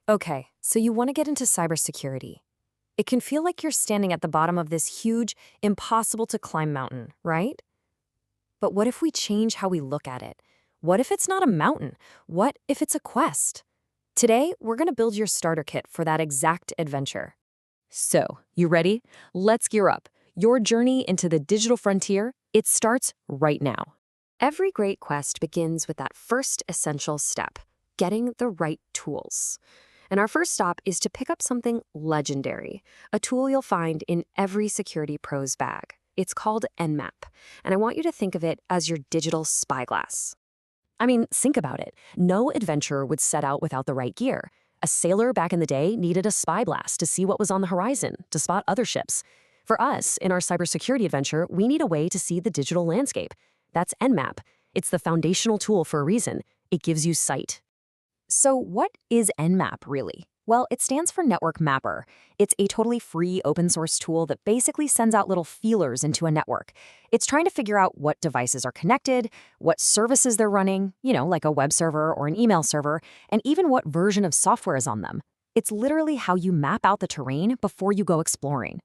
Okay, so you want to get into cybersecurity. It can feel like you're standing at the bottom of this huge, impossible to climb mountain, right? But what if we change how we look at it? What if it's not a mountain? What if it's a quest? Today, we're going to build your starter kit for that exact adventure. So, you ready? Let's gear up. Your journey into the digital frontier, it starts right now. Every great quest begins with that first essential step, getting the right tools. And our first stop is to pick up something legendary, a tool you'll find in every security pro's bag. It's called Nmap, and I want you to think of it as your digital spyglass. I mean, think about it. No adventurer would set out without the right gear. A sailor back in the day needed a spyglass to see what was on the horizon, to spot other ships. For us, in our cybersecurity adventure, we need a way to see the digital landscape. That's Nmap. It's the foundational tool for a reason. It gives you sight. So what is Nmap really? Well, it stands for Network Mapper. It's a totally free open source tool that basically sends out little feelers into a network. It's trying to figure out what devices are connected, what services they're running, like a web server or an email server, and even what version of software is on them. It's literally how you map out the terrain before you go exploring.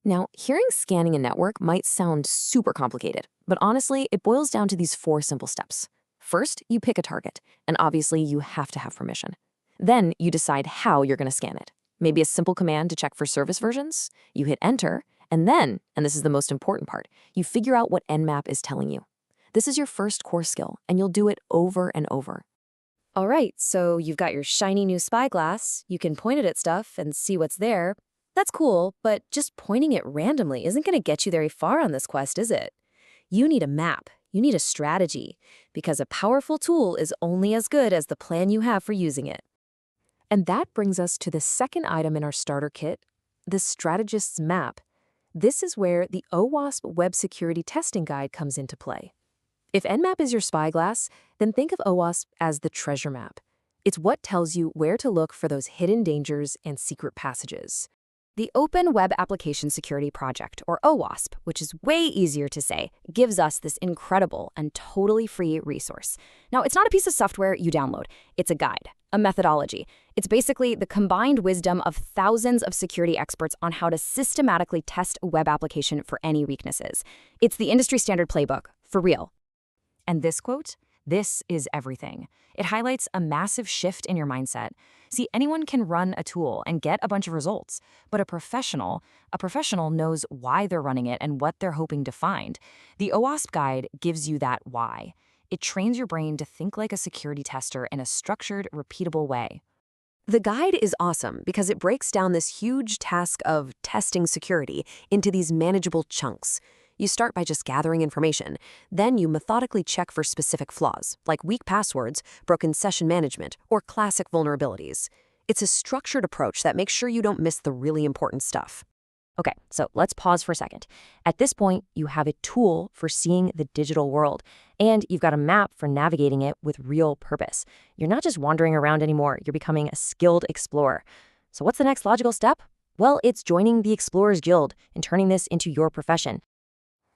Now, hearing scanning a network might sound super complicated, but honestly, it boils down to these 4 simple steps. First, you pick a target, and obviously you have to have permission. Then you decide how you're going to scan it. Maybe a simple command to check for service versions. You hit enter, and then, and this is the most important part, you figure out what Nmap is telling you. This is your first core skill, and you'll do it over and over. All right, so you've got your shiny new spyglass. You can point it at stuff and see what's there. That's cool, but just pointing it randomly isn't going to get you very far on this quest, is it? You need a map. You need a strategy, because a powerful tool is only as good as the plan you have for using it. And that brings us to the second item in our starter kit, the strategist's map. This is where the OWASP Web Security Testing Guide comes into play. If Nmap is your spyglass, then think of OWASP as the treasure map. It's what tells you where to look for those hidden dangers and secret passages. The Open Web Application Security Project, or OWASP, which is way easier to say, gives us this incredible and totally free resource. Now, it's not a piece of software you download. It's a guide, a methodology. It's basically the combined wisdom of thousands of security experts on how to systematically test a web application for any weaknesses. It's the industry standard playbook, for real. And this quote? This is everything. It highlights a massive shift in your mindset. See, anyone can run a tool and get a bunch of results, but a professional knows why they're running it and what they're hoping to find. The OWASP guide gives you that why. It trains your brain to think like a security tester in a structured, repeatable way. The guide is awesome because it breaks down this huge task of testing security into these manageable chunks. You start by just gathering information. Then you methodically check for specific flaws, like weak passwords, broken session management, or classic vulnerabilities. It's a structured approach that makes sure you don't miss the really important stuff. Okay, so let's pause for a second. At this point, you have a tool for seeing the digital world, and you've got a map for navigating it with real purpose. You're not just wandering around anymore, you're becoming a skilled explorer. So what's the next logical step? Well, it's joining the Explorers Guild and turning this into your profession.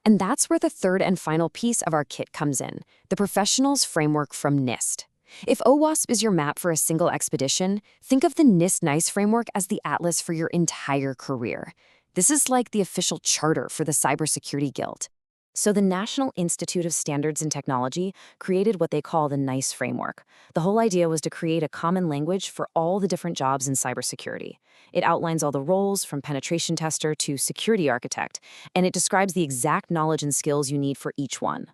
And that's where the third and final piece of our kit comes in, the Professionals Framework from NIST. If OWASP is your map for a single expedition, think of the NIST NICE framework as the atlas for your entire career. This is like the official charter for the Cybersecurity Guild. So the National Institute of Standards and Technology created what they call the NICE framework. The whole idea was to create a common language for all the different jobs in cybersecurity. It outlines all the roles from penetration tester to security architect, and it describes the exact knowledge and skills you need for each one.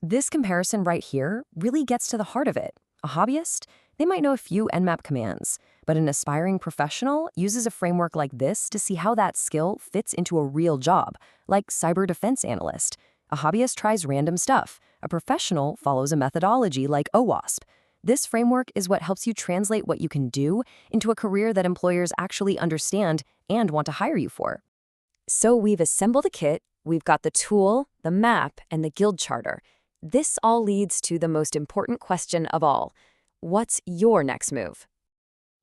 This comparison right here really gets to the heart of it. A hobbyist? They might know a few Nmap commands, but an aspiring professional uses a framework like this to see how that skill fits into a real job, like cyber defense analyst. A hobbyist tries random stuff. A professional follows a methodology like OWASP. This framework is what helps you translate what you can do into a career that employers actually understand and want to hire you for. So we've assembled a kit, we've got the tool, the map, and the guild charter. This all leads to the most important question of all. What's your next move?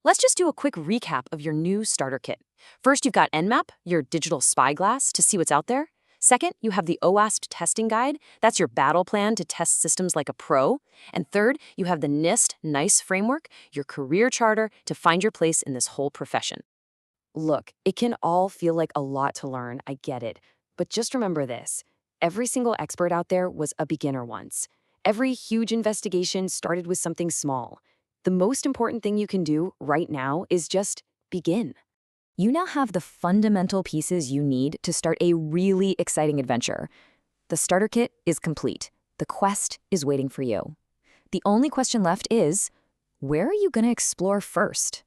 Let's just do a quick recap of your new starter kit. First, you've got Nmap, your digital spyglass, to see what's out there. Second, you have the OWASP testing guide. That's your battle plan to test systems like a pro. And third, you have the NIST NICE framework, your career charter to find your place in this whole profession. Look, it can all feel like a lot to learn, I get it. But just remember this. Every single expert out there was a beginner once. Every huge investigation started with something small. The most important thing you can do right now is just begin. You now have the fundamental pieces you need to start a really exciting adventure. The starter kit is complete. The quest is waiting for you. The only question left is, where are you going to explore first?